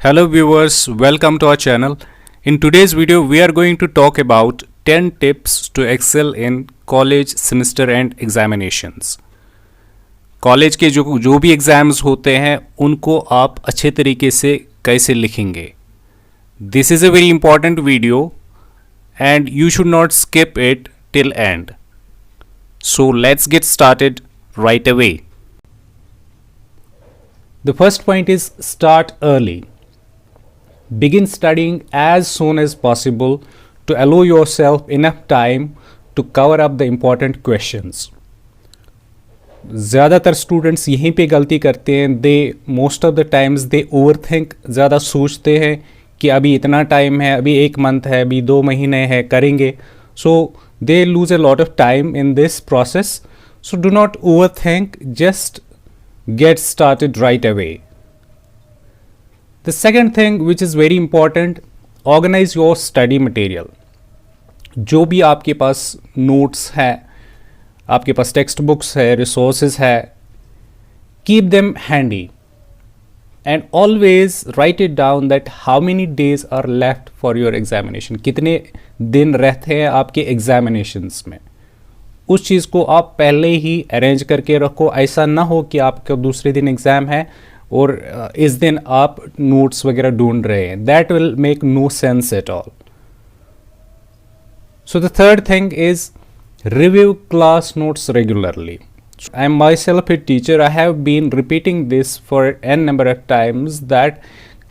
Hello viewers, welcome to our channel. In today's video, we are going to talk about 10 tips to excel in college semester and examinations. College के जो भी exams होते हैं उनको आप अच्छे तरीके से कैसे लिखेंगे. This is a very important video and you should not skip it till end. So let's get started right away. The first point is start early. Begin studying as soon as possible to allow yourself enough time to cover up the important questions. ज़्यादातर students यहीं पे गलती करते हैं. They most of the times they overthink, ज़्यादा सोचते हैं कि अभी इतना टाइम है, अभी 1 मंथ है, अभी 2 महीने है, करेंगे. So they lose a lot of time in this process. So do not overthink, just get started right away. The second thing which is very important, organise your study material. जो भी आपके पास notes है, आपके पास textbooks है, resources है, keep them handy. And always write it down that how many days are left for your examination. कितने दिन रहते हैं आपके एग्जामिनेशंस में. उस चीज़ को आप पहले ही अरेंज करके रखो. ऐसा ना हो कि आपका दूसरे दिन एग्ज़ाम है और इस दिन आप नोट्स वगैरह ढूंढ रहे हैं. That will make no sense at all. So the third thing is review class notes regularly. I am myself a teacher. I have been repeating this for n number of times that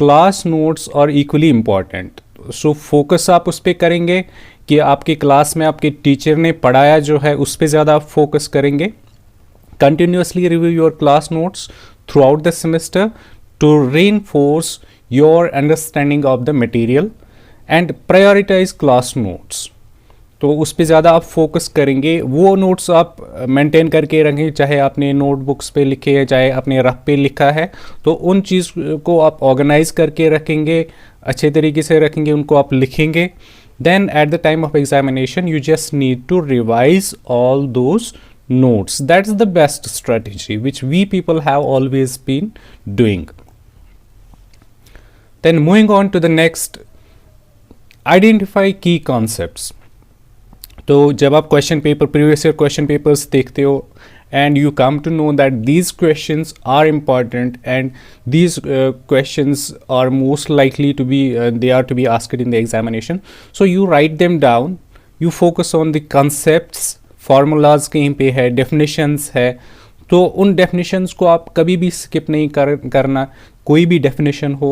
class notes are equally important. So focus आप उस पर करेंगे कि आपके class में आपके teacher ने पढ़ाया जो है उस पर ज़्यादा फोकस करेंगे. Continuously review your class notes throughout the semester to reinforce your understanding of the material and prioritize class notes. तो उस पर ज़्यादा आप फोकस करेंगे. वो नोट्स आप मेंटेन करके रखें, चाहे आपने नोटबुक्स पे लिखे हैं, चाहे आपने रफ पे लिखा है, तो उन चीज़ को आप ऑर्गेनाइज करके रखेंगे, अच्छे तरीके से रखेंगे, उनको आप लिखेंगे. Then at the time of examination you just need to revise all those notes. That's the best strategy which we people have always been doing. Then moving on to the next, identify key concepts. तो जब आप question paper, previous year question papers देखते हो and you come to know that these questions are important and these questions are most likely to be they are to be asked in the examination. So you write them down, you focus on the concepts, formulas कहीं पे है, definitions है, तो उन definitions को आप कभी भी स्किप नहीं करना. कोई भी डेफिनेशन हो,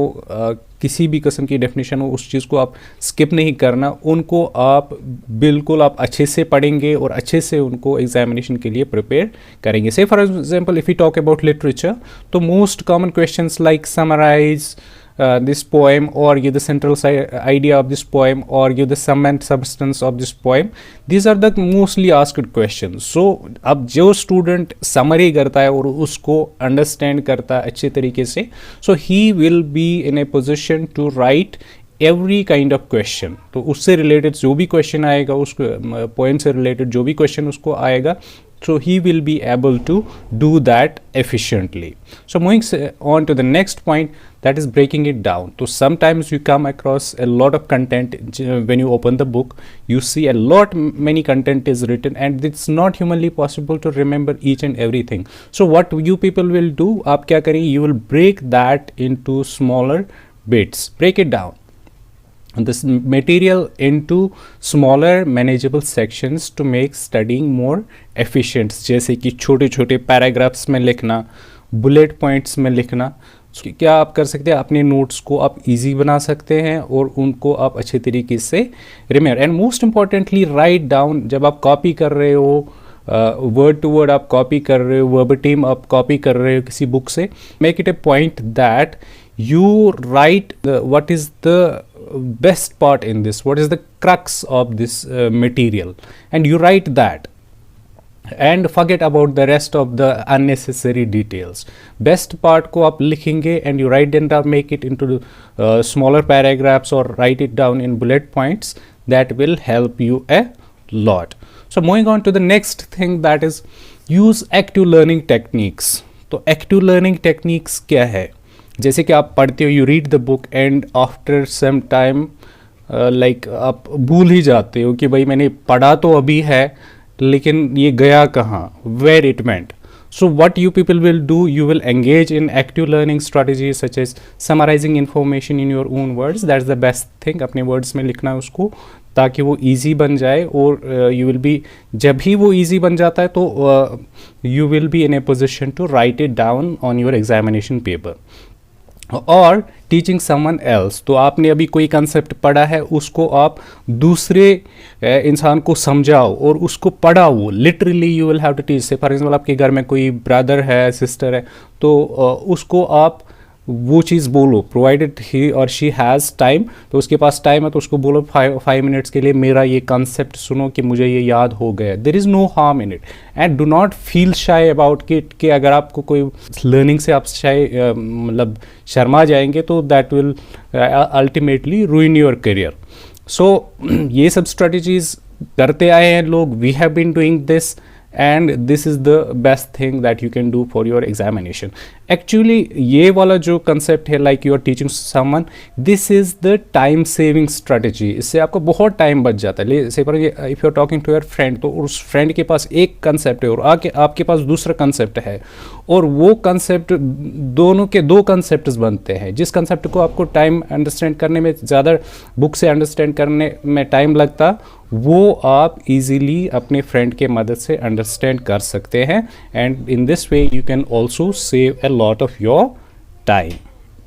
किसी भी किस्म की डेफिनेशन हो, उस चीज़ को आप स्किप नहीं करना. उनको आप बिल्कुल आप अच्छे से पढ़ेंगे और अच्छे से उनको एग्जामिनेशन के लिए प्रिपेयर करेंगे. Say for example if you talk about literature, तो most common questions like summarise this poem, or give the central idea of this poem, or give the sum and substance of this poem. These are the mostly asked questions. So अब जो student summary करता है और उसको understand करता है अच्छे तरीके से, so he will be in a position to write every kind of question. तो उससे रिलेटेड जो भी क्वेश्चन आएगा, उस पॉइंट से रिलेटेड जो भी क्वेश्चन उसको आएगा, so he will be able to do that efficiently. So moving on to the next point, that is breaking it down. So sometimes you come across a lot of content when you open the book. You see a lot many content is written and it's not humanly possible to remember each and everything. So what you people will do, आप क्या करें, you will break that into smaller bits. Break it down, this material into smaller manageable sections to make studying more efficient. जैसे कि छोटे छोटे paragraphs में लिखना, bullet points में लिखना. क्या आप कर सकते हैं, अपने नोट्स को आप इजी बना सकते हैं और उनको आप अच्छे तरीके से remember. And most importantly write down. जब आप कॉपी कर रहे हो, वर्ड टू वर्ड आप कॉपी कर रहे हो, वर्बटिम आप कॉपी कर रहे हो किसी बुक से, make it A point that you write what is the best part in this, what is the crux of this material, and you write that and forget about the rest of the unnecessary details. Best part को आप लिखेंगे and you write them down, make it into smaller paragraphs or write it down in bullet points. That will help you a lot. So moving on to the next thing, that is use active learning techniques. तो active learning techniques क्या है? जैसे कि आप पढ़ते हो, you read the book and after some time like आप भूल ही जाते हो कि भाई मैंने पढ़ा तो अभी है, लेकिन ये गया कहाँ, where it meant. So what you people will do, you will engage in active learning strategies such as summarizing information in your own words. That's the best thing. अपने words में लिखना है उसको, ताकि वो easy बन जाए. और you will be, जब ही वो easy बन जाता है तो you will be in a position to write it down on your examination paper. और टीचिंग समवन एल्स, तो आपने अभी कोई कंसेप्ट पढ़ा है, उसको आप दूसरे इंसान को समझाओ और उसको पढ़ाओ. Literally you will have to teach. Say for example आपके घर में कोई ब्रदर है, सिस्टर है, तो उसको आप वो चीज़ बोलो, प्रोवाइडेड ही और शी हैज़ टाइम, तो उसके पास टाइम है तो उसको बोलो 5 मिनट्स के लिए मेरा ये कंसेप्ट सुनो कि मुझे ये याद हो गया. There is no harm in it. And do not feel shy about it, कि अगर आपको कोई लर्निंग से आप शाय मतलब शर्मा जाएंगे तो that will ultimately ruin your career. So ये सब स्ट्रेटजीज करते आए हैं लोग. We have been doing this and this is the best thing that you can do for your examination. Actually ये वाला जो concept है, like you are teaching someone, this is the time saving strategy. इससे आपको बहुत time बच जाता है. से पर if you are talking to your friend, तो उस फ्रेंड के पास एक कंसेप्ट है और आपके पास दूसरा कंसेप्ट है, और वो कंसेप्ट दोनों के दो कंसेप्ट बनते हैं. जिस कंसेप्ट को आपको टाइम अंडरस्टैंड करने में ज़्यादा बुक से अंडरस्टैंड करने में टाइम लगता, वो आप इजीली अपने फ्रेंड के मदद से अंडरस्टैंड कर सकते हैं. And in this way you can also save a lot of your time.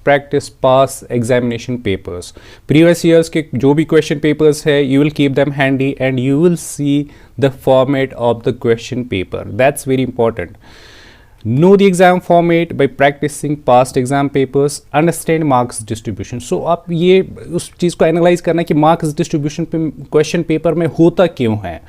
Practice pass examination papers. Previous years के जो भी क्वेश्चन पेपर्स है, you will keep them handy and you will see the format of the question paper. That's very important. Know the exam format by practicing past exam papers. Understand marks distribution. So आप ये उस चीज़ को analyse करना कि marks distribution पे question paper में होता क्यों है.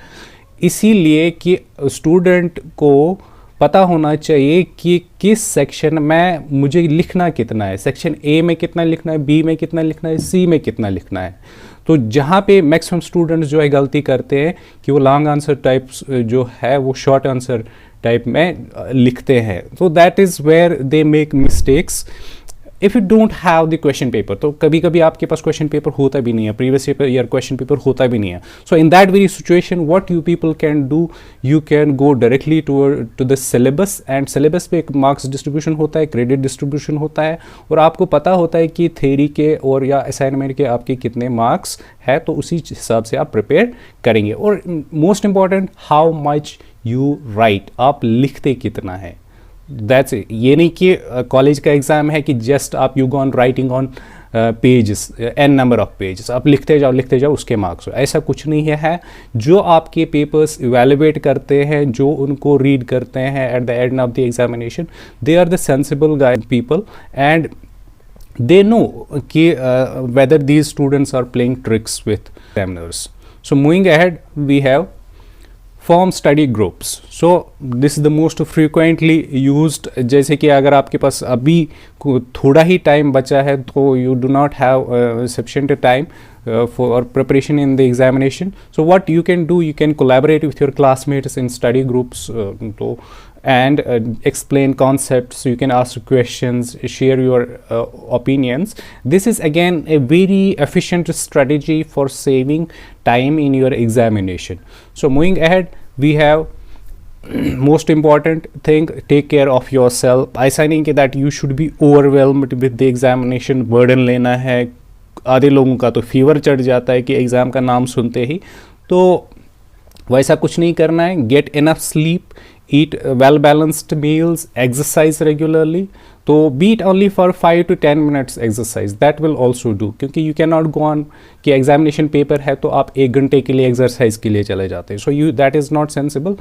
इसीलिए कि स्टूडेंट को पता होना चाहिए कि किस सेक्शन में मुझे लिखना कितना है. सेक्शन ए में कितना लिखना है, बी में कितना लिखना है, सी में कितना लिखना है. तो जहाँ पे मैक्सिमम स्टूडेंट्स जो है गलती करते हैं कि वो लॉन्ग आंसर टाइप्स जो है वो शॉर्ट आंसर टाइप में लिखते हैं. तो that is where they make mistakes. If you don't have the question paper, तो कभी कभी आपके पास क्वेश्चन पेपर होता भी नहीं है, प्रीवियस ईयर क्वेश्चन पेपर होता भी नहीं है. So in that very situation what you people can do, you can go directly to the syllabus. And syllabus पे एक मार्क्स डिस्ट्रीब्यूशन होता है, क्रेडिट डिस्ट्रीब्यूशन होता है, और आपको पता होता है कि थ्योरी के और या असाइनमेंट के आपके कितने मार्क्स है, तो उसी हिसाब से आप प्रिपेयर करेंगे. और most important, how much you right, आप लिखते कितना है. That's it. ये नहीं कि कॉलेज का एग्ज़ाम है कि जस्ट आप you go on writing on pages, n number of pages, आप लिखते जाओ उसके मार्क्स हो. ऐसा कुछ नहीं है. जो आपके पेपर्स इवेलुएट करते हैं, जो उनको रीड करते हैं at the end of the examination, they are the sensible guide people and they know whether these students are playing tricks with examiners. So moving ahead, we have form study groups. So this is the most frequently used. जैसे कि अगर आपके पास अभी थोड़ा ही time बचा है, तो you do not have sufficient time for preparation in the examination. So what you can do, you can collaborate with your classmates in study groups and explain concepts. You can ask questions, share your opinions. This is again a very efficient strategy for saving time in your examination. So moving ahead, we have most important thing, take care of yourself. ऐसा नहीं कि that you should be overwhelmed with the examination burden लेना है. आधे लोगों का तो fever चढ़ जाता है कि एग्ज़ाम का नाम सुनते ही, तो वैसा कुछ नहीं करना है. Get enough sleep, eat well balanced meals, exercise regularly. तो beat only for 5 to 10 minutes exercise, that will also do. क्योंकि you cannot go on कि examination paper है तो आप 1 घंटे के लिए exercise के लिए चले जाते हैं. So that is not sensible.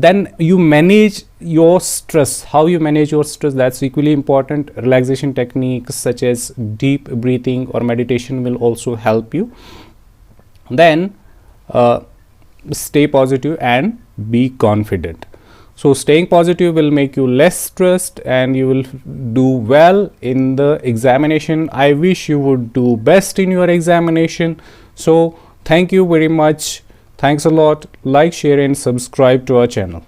Then you manage your stress. How you manage your stress, that's equally important. Relaxation techniques such as deep breathing or meditation will also help you. Then stay positive and be confident. So staying positive will make you less stressed and you will do well in the examination. I wish you would do best in your examination. So thank you very much. Thanks a lot. Like, share and subscribe to our channel.